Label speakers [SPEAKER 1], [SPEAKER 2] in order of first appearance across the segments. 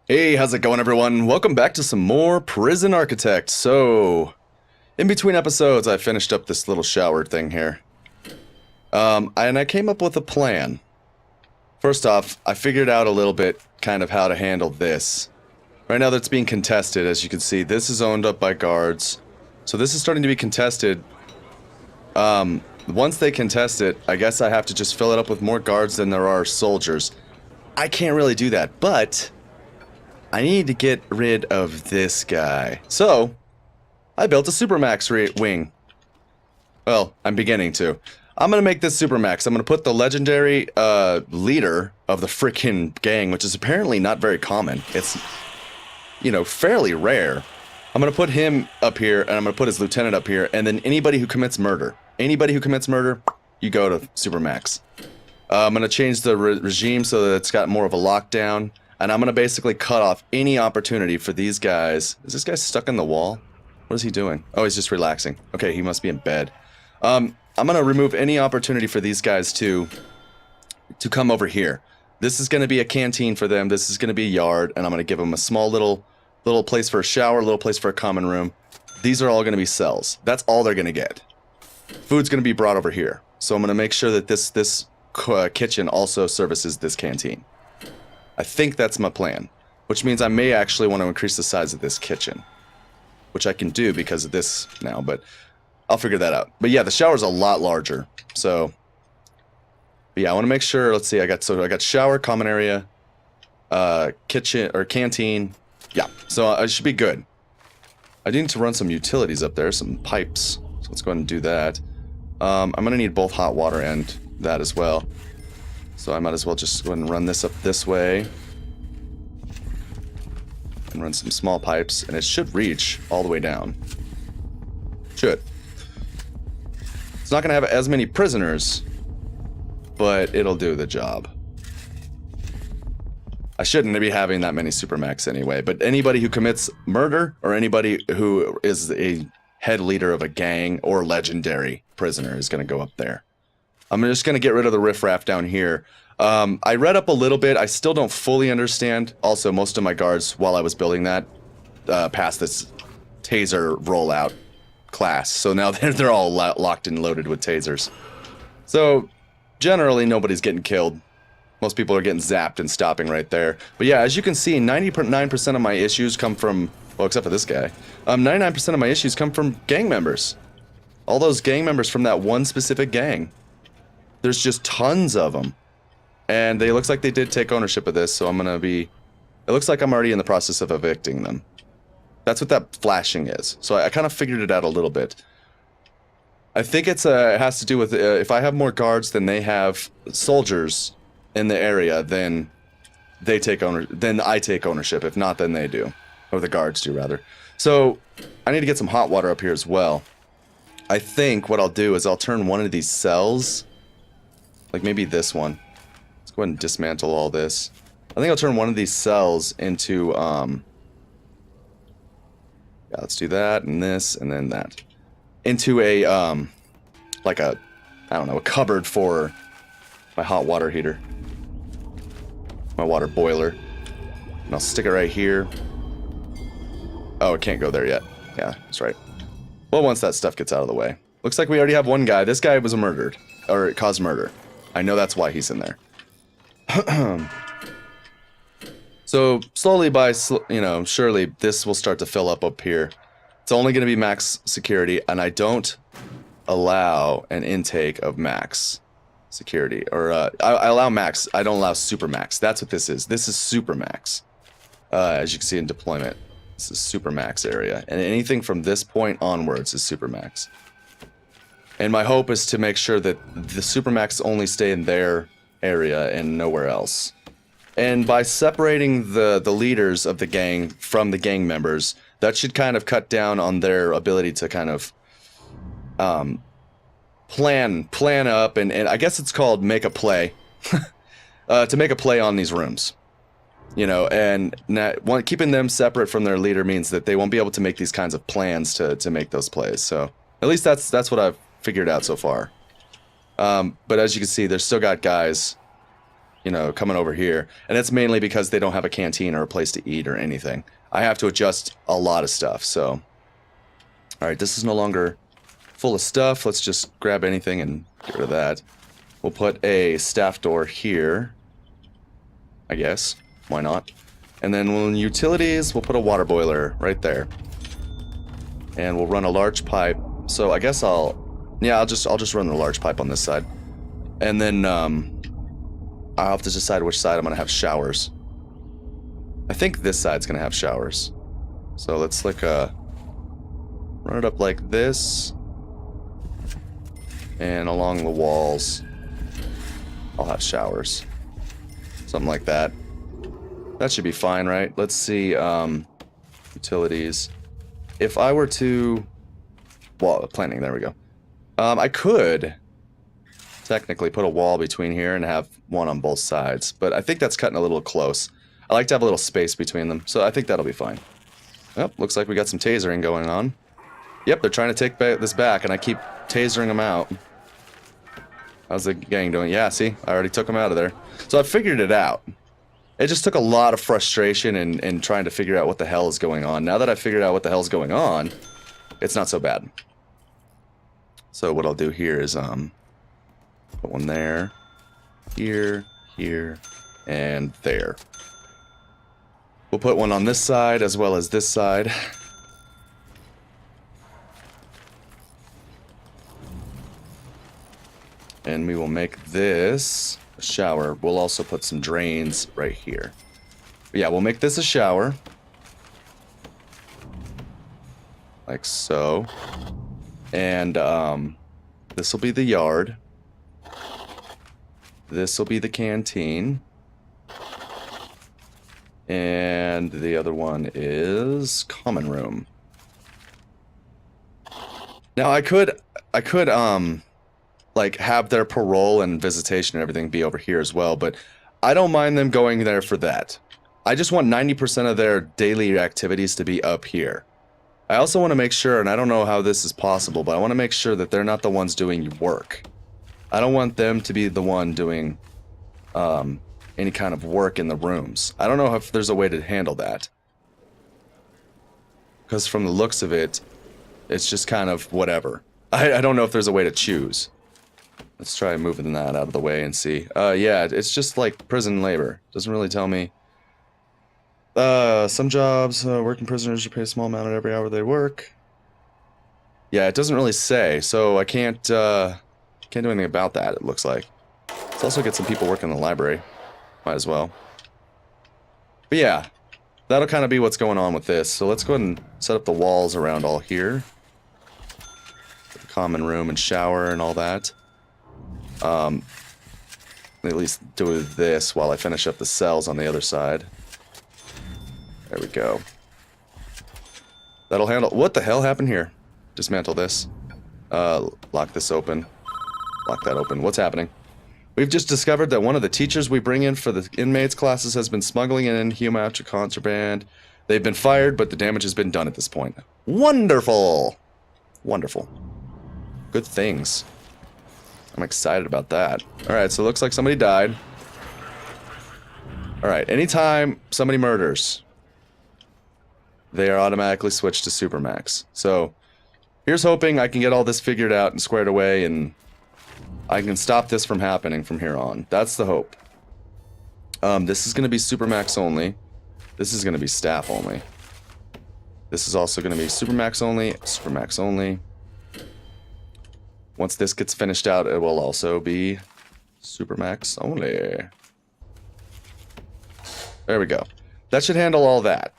[SPEAKER 1] Hey, how's it going, everyone? Welcome back to some more Prison Architect. So, in between episodes, I finished up this little shower thing here. And I came up with a plan. First off, I figured out a little bit kind of how to handle this. Right now that's being contested, as you can see. This is owned up by guards. So this is starting to be contested. Once they contest it, I guess I have to just fill it up with more guards than there are soldiers. I can't really do that, but I need to get rid of this guy. So, I built a Supermax wing. Well, I'm beginning to. I'm gonna make this Supermax. I'm gonna put the legendary leader of the frickin' gang, which is apparently not very common. It's, you know, fairly rare. I'm gonna put him up here, and I'm gonna put his lieutenant up here, and then anybody who commits murder. Anybody who commits murder, you go to Supermax. I'm gonna change the regime so that it's got more of a lockdown. And I'm going to basically cut off any opportunity for these guys. Is this guy stuck in the wall? What is he doing? Oh, he's just relaxing. Okay, he must be in bed. I'm going to remove any opportunity for these guys to come over here. This is going to be a canteen for them. This is going to be a yard. And I'm going to give them a small little place for a shower, a little place for a common room. These are all going to be cells. That's all they're going to get. Food's going to be brought over here. So I'm going to make sure that this kitchen also services this canteen. I think that's my plan, which means I may actually want to increase the size of this kitchen, which I can do because of this now, but I'll figure that out. But yeah, the shower's a lot larger, so but yeah, I want to make sure. Let's see, I got shower, common area, kitchen or canteen. Yeah, so I should be good. I need to run some utilities up there, some pipes. So let's go ahead and do that. I'm gonna need both hot water and that as well. So I might as well just go ahead and run this up this way. And run some small pipes, and it should reach all the way down. Should. It's not going to have as many prisoners, but it'll do the job. I shouldn't be having that many Supermax anyway, but anybody who commits murder, or anybody who is a head leader of a gang or legendary prisoner is going to go up there. I'm just going to get rid of the riffraff down here. I read up a little bit. I still don't fully understand. Also, most of my guards, while I was building that, passed this taser rollout class. So now they're all locked and loaded with tasers. So, generally, nobody's getting killed. Most people are getting zapped and stopping right there. But yeah, as you can see, 99% of my issues come from, well, except for this guy, 99% of my issues come from gang members. All those gang members from that one specific gang. There's just tons of them. And it looks like they did take ownership of this, so I'm gonna be... It looks like I'm already in the process of evicting them. That's what that flashing is. So I kind of figured it out a little bit. I think it has to do with if I have more guards than they have soldiers in the area, then I take ownership. If not, then they do. Or the guards do, rather. So I need to get some hot water up here as well. I think what I'll do is I'll turn one of these cells... Like maybe this one. Let's go ahead and dismantle all this. I think I'll turn one of these cells into, yeah, let's do that, and this, and then that. Into a, like a, I don't know, a cupboard for my hot water heater. My water boiler. And I'll stick it right here. Oh, it can't go there yet. Yeah, that's right. Well, once that stuff gets out of the way. Looks like we already have one guy. This guy was murdered. Or it caused murder. I know that's why he's in there. So, slowly surely this will start to fill up here. It's only going to be max security, and I don't allow an intake of max security. Or, I allow max, I don't allow Supermax. That's what this is. This is Supermax. As you can see in deployment, this is Supermax area. And anything from this point onwards is Supermax. And my hope is to make sure that the Supermax only stay in their area and nowhere else. And by separating the leaders of the gang from the gang members, that should kind of cut down on their ability to kind of plan up, and I guess it's called make a play, to make a play on these rooms. You know, and keeping them separate from their leader means that they won't be able to make these kinds of plans to make those plays. So at least that's what I've figured out so far. But as you can see, there's still got guys, you know, coming over here. And it's mainly because they don't have a canteen or a place to eat or anything. I have to adjust a lot of stuff, so. Alright, this is no longer full of stuff. Let's just grab anything and get rid of that. We'll put a staff door here. I guess. Why not? And then in utilities, we'll put a water boiler right there. And we'll run a large pipe. So I guess I'll just run the large pipe on this side. And then I'll have to decide which side I'm gonna have showers. I think this side's gonna have showers. So let's like run it up like this. And along the walls I'll have showers. Something like that. That should be fine, right? Let's see, utilities. If I were to... Wall planning, there we go. I could technically put a wall between here and have one on both sides, but I think that's cutting a little close. I like to have a little space between them, so I think that'll be fine. Oh, looks like we got some tasering going on. Yep, they're trying to take this back, and I keep tasering them out. How's the gang doing? Yeah, see? I already took them out of there. So I figured it out. It just took a lot of frustration in trying to figure out what the hell is going on. Now that I figured out what the hell's going on, it's not so bad. So what I'll do here is put one there, here, and there. We'll put one on this side as well as this side. And we will make this a shower. We'll also put some drains right here. But yeah, we'll make this a shower. Like so. And this will be the yard. This will be the canteen. And the other one is common room. Now I could like have their parole and visitation and everything be over here as well, but I don't mind them going there for that. I just want 90% of their daily activities to be up here. I also want to make sure, and I don't know how this is possible, but I want to make sure that they're not the ones doing work. I don't want them to be the one doing any kind of work in the rooms. I don't know if there's a way to handle that. Because from the looks of it, it's just kind of whatever. I don't know if there's a way to choose. Let's try moving that out of the way and see. Yeah, it's just like prison labor. Doesn't really tell me. Some jobs, working prisoners are paid a small amount at every hour they work. Yeah, it doesn't really say, so I can't do anything about that, it looks like. Let's also get some people working in the library. Might as well. But yeah, that'll kind of be what's going on with this. So let's go ahead and set up the walls around all here. The common room and shower and all that. At least do this while I finish up the cells on the other side. There we go. That'll handle... What the hell happened here? Dismantle this. Lock this open. Lock that open. What's happening? We've just discovered that one of the teachers we bring in for the inmates classes has been smuggling in human contraband. They've been fired, but the damage has been done at this point. Wonderful! Wonderful. Good things. I'm excited about that. Alright, so it looks like somebody died. Alright, anytime somebody murders, they are automatically switched to Supermax. So, here's hoping I can get all this figured out and squared away, and I can stop this from happening from here on. That's the hope. This is going to be Supermax only. This is going to be staff only. This is also going to be Supermax only, Supermax only. Once this gets finished out, it will also be Supermax only. There we go. That should handle all that.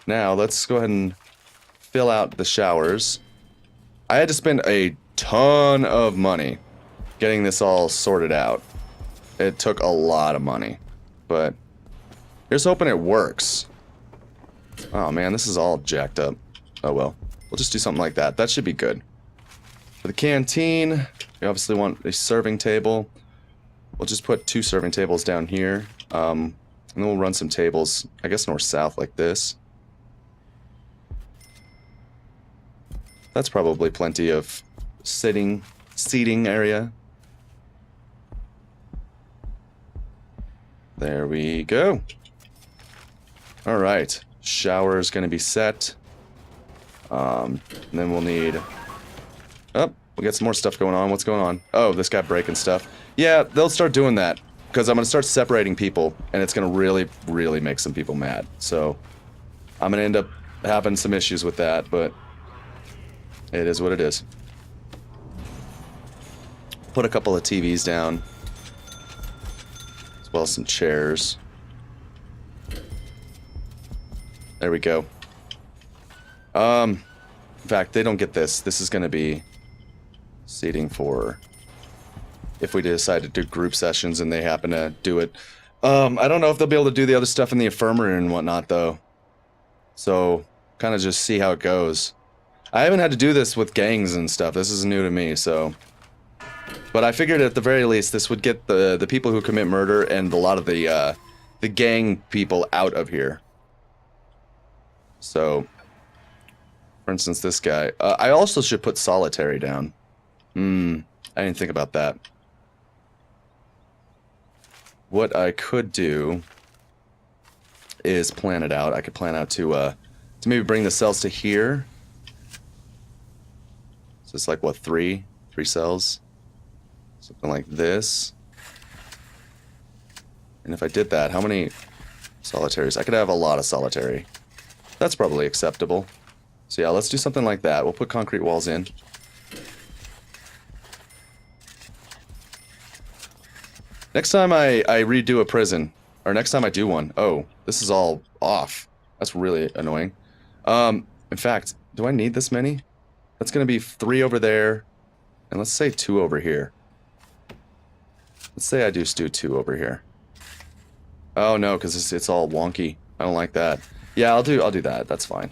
[SPEAKER 1] Now, let's go ahead and fill out the showers. I had to spend a ton of money getting this all sorted out. It took a lot of money. But here's hoping it works. Oh man, this is all jacked up. Oh well. We'll just do something like that. That should be good. For the canteen, we obviously want a serving table. We'll just put 2 serving tables down here. And then we'll run some tables, I guess north-south like this. That's probably plenty of seating area. There we go. All right. Shower is going to be set. And then we'll need... Oh, we got some more stuff going on. What's going on? Oh, this guy breaking stuff. Yeah, they'll start doing that. Because I'm going to start separating people. And it's going to really, really make some people mad. So, I'm going to end up having some issues with that. But it is what it is. Put a couple of TVs down. As well as some chairs. There we go. In fact, they don't get this. This is going to be seating for if we decide to do group sessions and they happen to do it. I don't know if they'll be able to do the other stuff in the infirmary and whatnot, though. So, kind of just see how it goes. I haven't had to do this with gangs and stuff. This is new to me, so... But I figured at the very least this would get the people who commit murder and a lot of the gang people out of here. So, for instance, this guy. I also should put solitary down. I didn't think about that. What I could do is plan it out. I could plan out to maybe bring the cells to here. So it's like, what, three cells? Something like this. And if I did that, how many solitaries? I could have a lot of solitary. That's probably acceptable. So yeah, let's do something like that. We'll put concrete walls in. Next time I redo a prison, or next time I do one, oh, this is all off. That's really annoying. In fact, do I need this many? That's gonna be 3 over there, and let's say 2 over here. Let's say I do 2 over here. Oh no, because it's all wonky. I don't like that. Yeah, I'll do that. That's fine.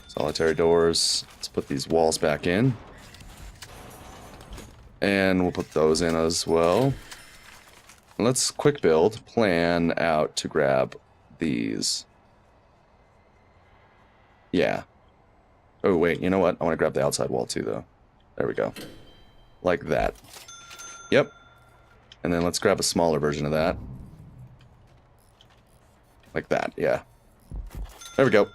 [SPEAKER 1] Solitary doors. Let's put these walls back in. And we'll put those in as well. Let's quick build, plan out to grab these. Yeah. Oh, wait, you know what? I want to grab the outside wall too, though. There we go. Like that. Yep. And then let's grab a smaller version of that. Like that, yeah. There we go.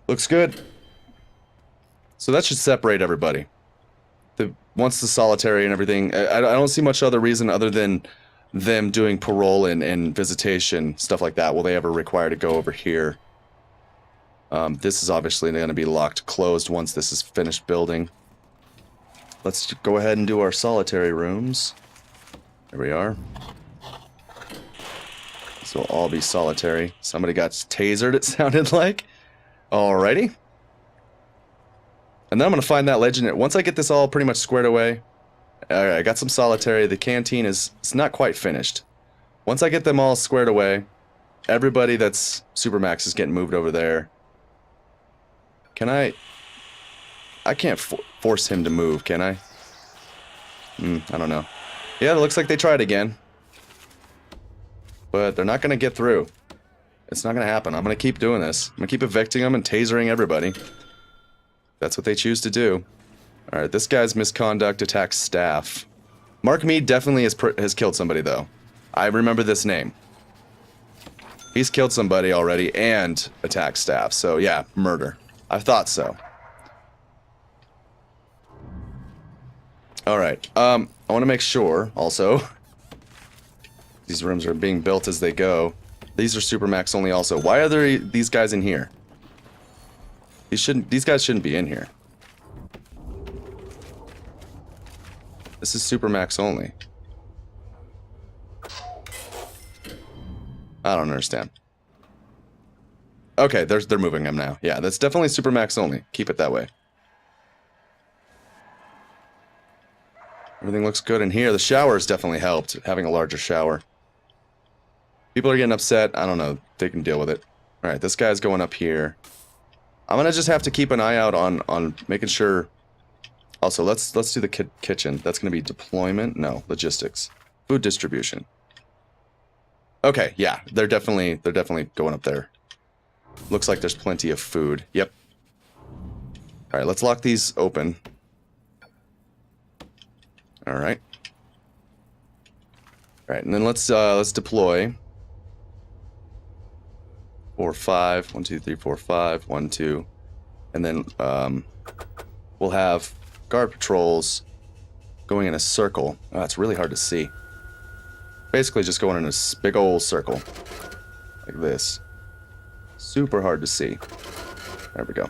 [SPEAKER 1] Looks good. So that should separate everybody. Once the solitary and everything, I don't see much other reason other than them doing parole and visitation, stuff like that. Will they ever require to go over here? This is obviously going to be locked closed once this is finished building. Let's go ahead and do our solitary rooms. There we are. This will all be solitary. Somebody got tasered, it sounded like. Alrighty. And then I'm going to find that legend. Once I get this all pretty much squared away, alright, I got some solitary. The canteen it's not quite finished. Once I get them all squared away, everybody that's Supermax is getting moved over there. Can I can't force him to move, can I? I don't know. Yeah, it looks like they tried again. But they're not going to get through. It's not going to happen. I'm going to keep doing this. I'm going to keep evicting them and tasering everybody. That's what they choose to do. Alright, this guy's misconduct attacks staff. Mark Mead definitely has killed somebody, though. I remember this name. He's killed somebody already and attacked staff. So, yeah, murder. I thought so. Alright, I want to make sure, also, these rooms are being built as they go. These are Supermax only also. Why are there these guys in here? These guys shouldn't be in here. This is Supermax only. I don't understand. Okay, they're moving them now. Yeah, that's definitely Supermax only. Keep it that way. Everything looks good in here. The shower's definitely helped, having a larger shower. People are getting upset. I don't know. They can deal with it. Alright, this guy's going up here. I'm gonna just have to keep an eye out on making sure... Also, let's do the kitchen. That's gonna be deployment? No, logistics. Food distribution. Okay, yeah, they're definitely going up there. Looks like there's plenty of food. Yep. Alright, let's lock these open. Alright. Alright, and then let's deploy. 4, 5. 1, 2, 3, 4, 5. 1, 2. And then we'll have guard patrols going in a circle. Oh, it's really hard to see. Basically just going in a big old circle. Like this. Super hard to see. There we go.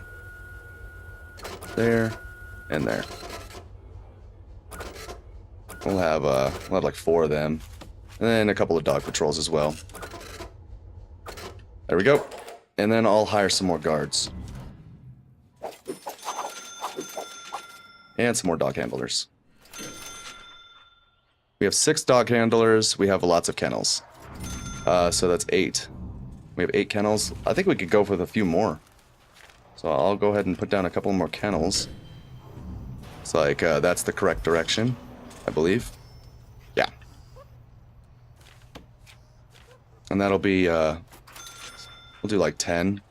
[SPEAKER 1] There. And there. We'll have like 4 of them. And then a couple of dog patrols as well. There we go. And then I'll hire some more guards. And some more dog handlers. We have 6 dog handlers. We have lots of kennels. So that's 8. We have 8 kennels. I think we could go with a few more. So I'll go ahead and put down a couple more kennels. It's like that's the correct direction, I believe. Yeah. And that'll be, we'll do like 10.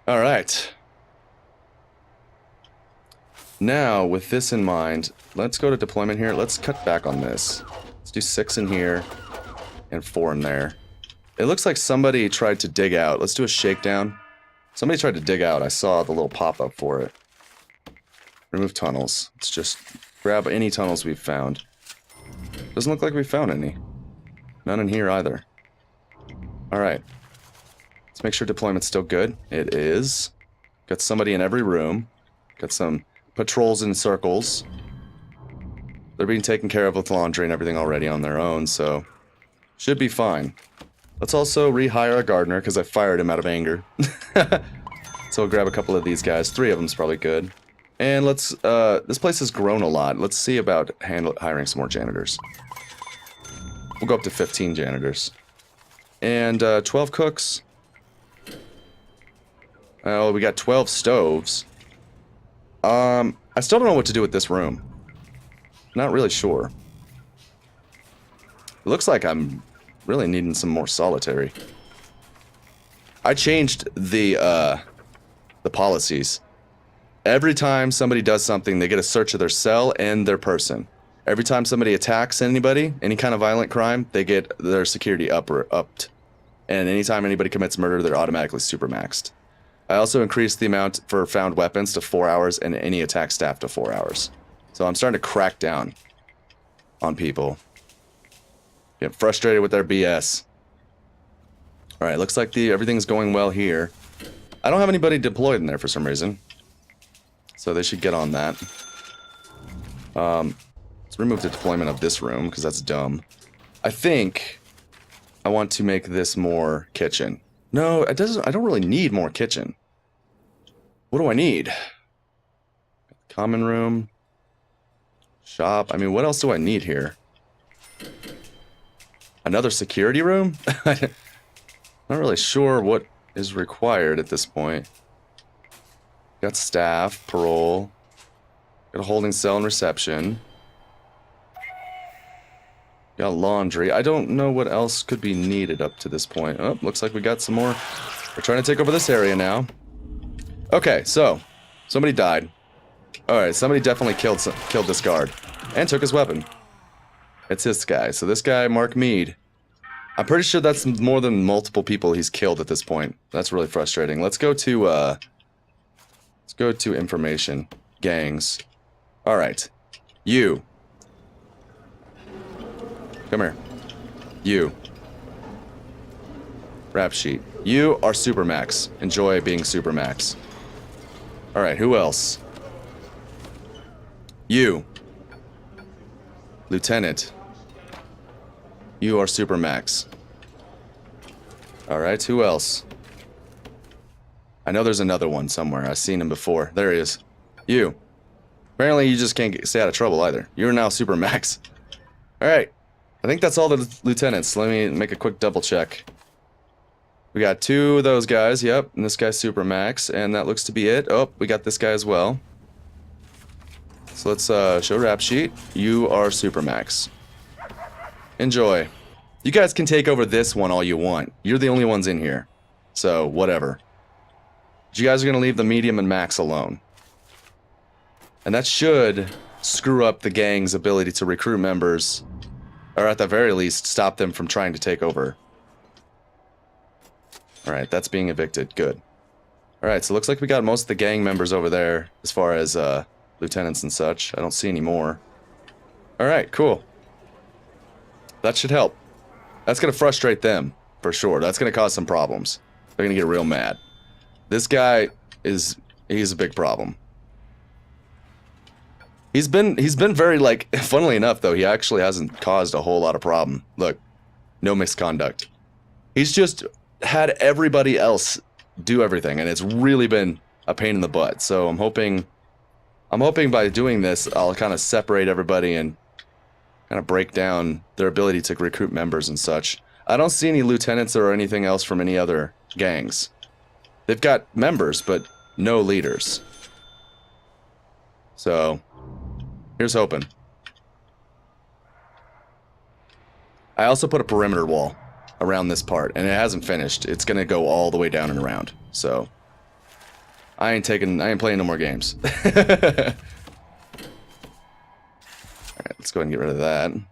[SPEAKER 1] Alright. Now, with this in mind, let's go to deployment here. Let's cut back on this. Let's do 6 in here and 4 in there. It looks like somebody tried to dig out. Let's do a shakedown. Somebody tried to dig out. I saw the little pop-up for it. Remove tunnels. Let's just grab any tunnels we've found. Doesn't look like we found any. None in here either. Alright. Let's make sure deployment's still good. It is. Got somebody in every room. Got some patrols in circles. They're being taken care of with laundry and everything already on their own, so should be fine. Let's also rehire a gardener because I fired him out of anger. So we'll grab a couple of these guys. 3 of them's probably good. And let's, this place has grown a lot. Let's see about hiring some more janitors. We'll go up to 15 janitors. And 12 cooks. Oh, we got 12 stoves. I still don't know what to do with this room. Not really sure. It looks like I'm really needing some more solitary. I changed the policies. Every time somebody does something, they get a search of their cell and their person. Every time somebody attacks anybody, any kind of violent crime, they get their security upped. And anytime anybody commits murder, they're automatically supermaxed. I also increased the amount for found weapons to 4 hours and any attack staff to 4 hours. So I'm starting to crack down on people. Get frustrated with their BS. Alright, looks like everything's going well here. I don't have anybody deployed in there for some reason. So they should get on that. Let's remove the deployment of this room, because that's dumb. I think I want to make this more kitchen. No, it doesn't. I don't really need more kitchen. What do I need? Common room. Shop. I mean, what else do I need here? Another security room? Not really sure what is required at this point. Got staff, parole. Got a holding cell and reception. Got laundry. I don't know what else could be needed up to this point. Oh, looks like we got some more. We're trying to take over this area now. Okay, so somebody died. Alright, somebody definitely killed this guard. And took his weapon. It's this guy. So this guy, Mark Mead. I'm pretty sure that's more than multiple people he's killed at this point. That's really frustrating. Let's go to information. Gangs. Alright. You. Come here. You. Rap sheet. You are Supermax. Enjoy being Supermax. Alright, who else? You. Lieutenant. You are Supermax. Alright, who else? I know there's another one somewhere. I've seen him before. There he is. You. Apparently you just can't stay out of trouble either. You're now Supermax. Alright. I think that's all the lieutenants. Let me make a quick double check. We got 2 of those guys, yep, and this guy's Supermax, and that looks to be it. Oh, we got this guy as well. So let's show rap sheet. You are Supermax. Enjoy. You guys can take over this one all you want. You're the only ones in here. So, whatever. You guys are going to leave the medium and max alone. And that should screw up the gang's ability to recruit members, or at the very least, stop them from trying to take over. Alright, that's being evicted. Good. Alright, so it looks like we got most of the gang members over there, as far as lieutenants and such. I don't see any more. Alright, cool. That should help. That's going to frustrate them, for sure. That's going to cause some problems. They're going to get real mad. This guy he's a big problem. He's been very, like, funnily enough, though, he actually hasn't caused a whole lot of problem. Look, no misconduct. He's just had everybody else do everything, and it's really been a pain in the butt. So I'm hoping by doing this, I'll kind of separate everybody and kind of break down their ability to recruit members and such. I don't see any lieutenants or anything else from any other gangs. They've got members, but no leaders. So here's hoping. I also put a perimeter wall around this part, and it hasn't finished. It's gonna go all the way down and around. So I ain't playing no more games. Alright, let's go ahead and get rid of that. Looks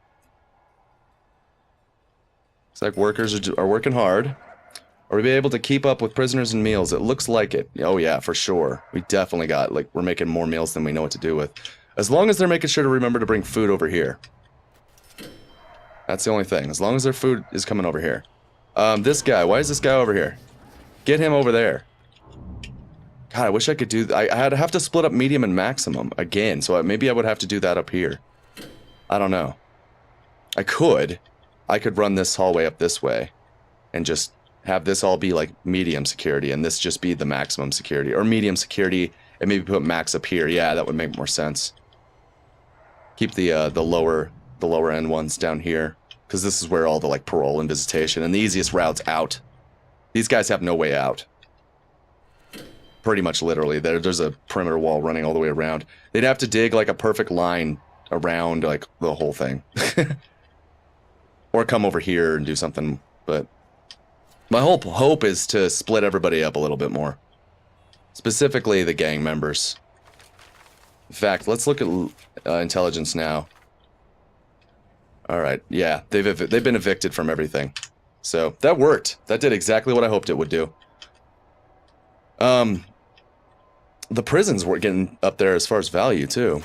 [SPEAKER 1] like workers are working hard. Are we able to keep up with prisoners and meals? It looks like it. Oh yeah, for sure. We definitely got, like, we're making more meals than we know what to do with. As long as they're making sure to remember to bring food over here. That's the only thing. As long as their food is coming over here. This guy. Why is this guy over here? Get him over there. God, I wish I could do... I'd have to split up medium and maximum again, so maybe I would have to do that up here. I don't know. I could run this hallway up this way and just have this all be like medium security and this just be the maximum security, or medium security and maybe put max up here. Yeah, that would make more sense. Keep the lower end ones down here, because this is where all the, like, parole and visitation and the easiest routes out. These guys have no way out. Pretty much literally. There's a perimeter wall running all the way around. They'd have to dig, like, a perfect line around, like, the whole thing. Or come over here and do something, but my whole hope is to split everybody up a little bit more. Specifically the gang members. In fact, let's look at intelligence now. Alright, yeah, they've been evicted from everything. So, that worked. That did exactly what I hoped it would do. The prisons were getting up there as far as value, too.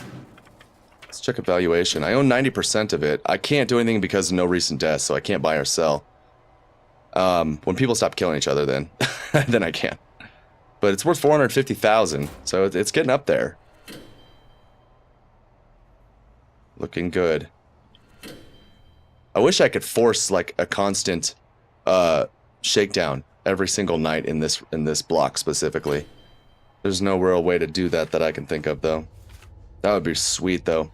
[SPEAKER 1] Let's check evaluation. I own 90% of it. I can't do anything because of no recent deaths, so I can't buy or sell. When people stop killing each other, then then I can. But it's worth 450,000, so it's getting up there. Looking good. I wish I could force, like, a constant shakedown every single night in this block specifically. There's no real way to do that I can think of, though. That would be sweet, though.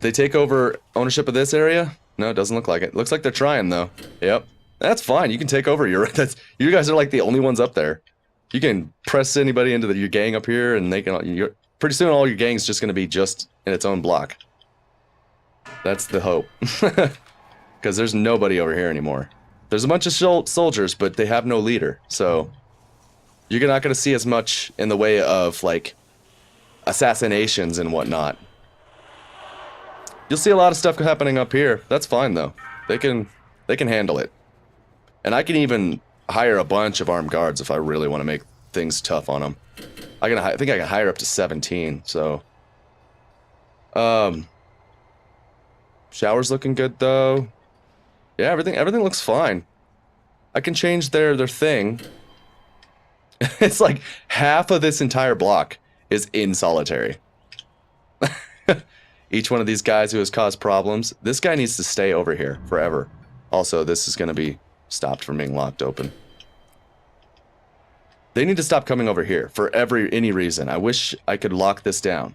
[SPEAKER 1] They take over ownership of this area? No, it doesn't look like it. Looks like they're trying, though. Yep. That's fine. You can take over. You guys are, like, the only ones up there. You can press anybody into your gang up here, and they can... pretty soon, all your gang's just going to be just in its own block. That's the hope. Because there's nobody over here anymore. There's a bunch of soldiers, but they have no leader. So, you're not going to see as much in the way of, like, assassinations and whatnot. You'll see a lot of stuff happening up here. That's fine, though. They can handle it. And I can even hire a bunch of armed guards if I really want to make things tough on them. I think I can hire up to 17, so... Shower's looking good, though. Yeah, everything looks fine. I can change their thing. It's like half of this entire block is in solitary. Each one of these guys who has caused problems. This guy needs to stay over here forever. Also, this is going to be stopped from being locked open. They need to stop coming over here for any reason. I wish I could lock this down.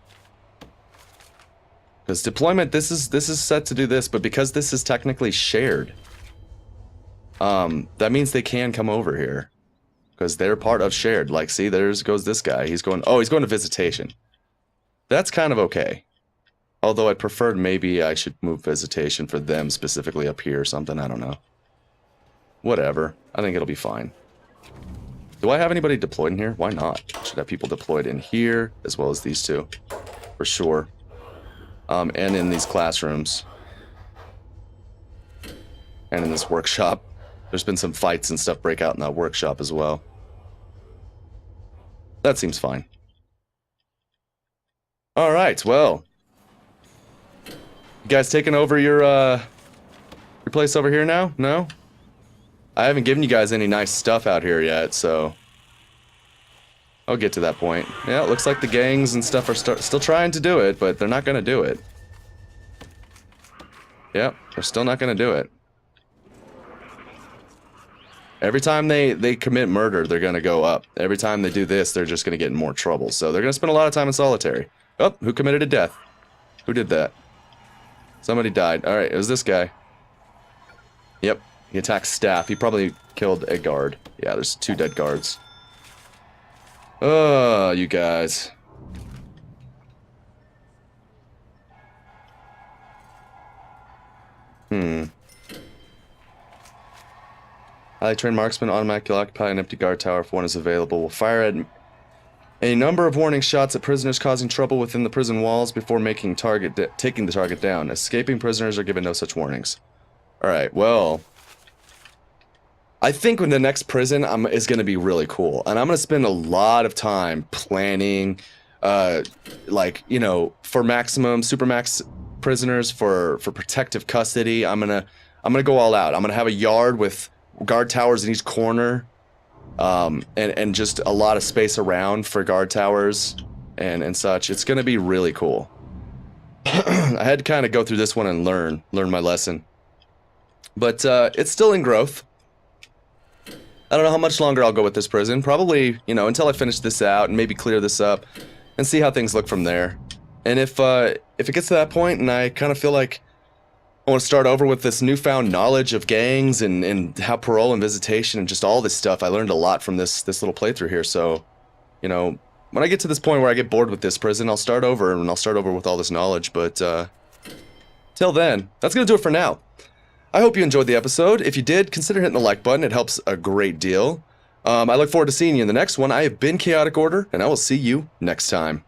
[SPEAKER 1] Because deployment, this is set to do this, but because this is technically shared, that means they can come over here. Because they're part of shared. Like, see, goes this guy. He's going to visitation. That's kind of okay. Although I'd prefer maybe I should move visitation for them specifically up here or something. I don't know. Whatever. I think it'll be fine. Do I have anybody deployed in here? Why not? Should have people deployed in here, as well as these two. For sure. And in these classrooms. And in this workshop. There's been some fights and stuff break out in that workshop as well. That seems fine. Alright, well. You guys taking over your place over here now? No? I haven't given you guys any nice stuff out here yet, so... I'll get to that point. Yeah, it looks like the gangs and stuff are still trying to do it, but they're not gonna do it. Yep, they're still not gonna do it. Every time they commit murder, they're gonna go up. Every time they do this, they're just gonna get in more trouble. So they're gonna spend a lot of time in solitary. Oh, who committed a death? Who did that? Somebody died. Alright, it was this guy. Yep, he attacked staff. He probably killed a guard. Yeah, there's 2 dead guards. Oh, you guys. Highly trained marksman automatically occupy an empty guard tower if one is available. Will fire at a number of warning shots at prisoners causing trouble within the prison walls before taking the target down. Escaping prisoners are given no such warnings. Alright, well... I think when the next prison is going to be really cool. And I'm going to spend a lot of time planning, like, you know, for maximum, supermax prisoners, for protective custody. I'm going to go all out. I'm going to have a yard with guard towers in each corner. And just a lot of space around for guard towers and such. It's going to be really cool. I had to kind of go through this one and learn my lesson. But it's still in growth. I don't know how much longer I'll go with this prison. Probably, you know, until I finish this out and maybe clear this up and see how things look from there. And if it gets to that point and I kind of feel like I want to start over with this newfound knowledge of gangs and how parole and visitation and just all this stuff, I learned a lot from this little playthrough here. So, you know, when I get to this point where I get bored with this prison, I'll start over and I'll start over with all this knowledge. But till then, that's going to do it for now. I hope you enjoyed the episode. If you did, consider hitting the like button. It helps a great deal. I look forward to seeing you in the next one. I have been Chaotic Order, and I will see you next time.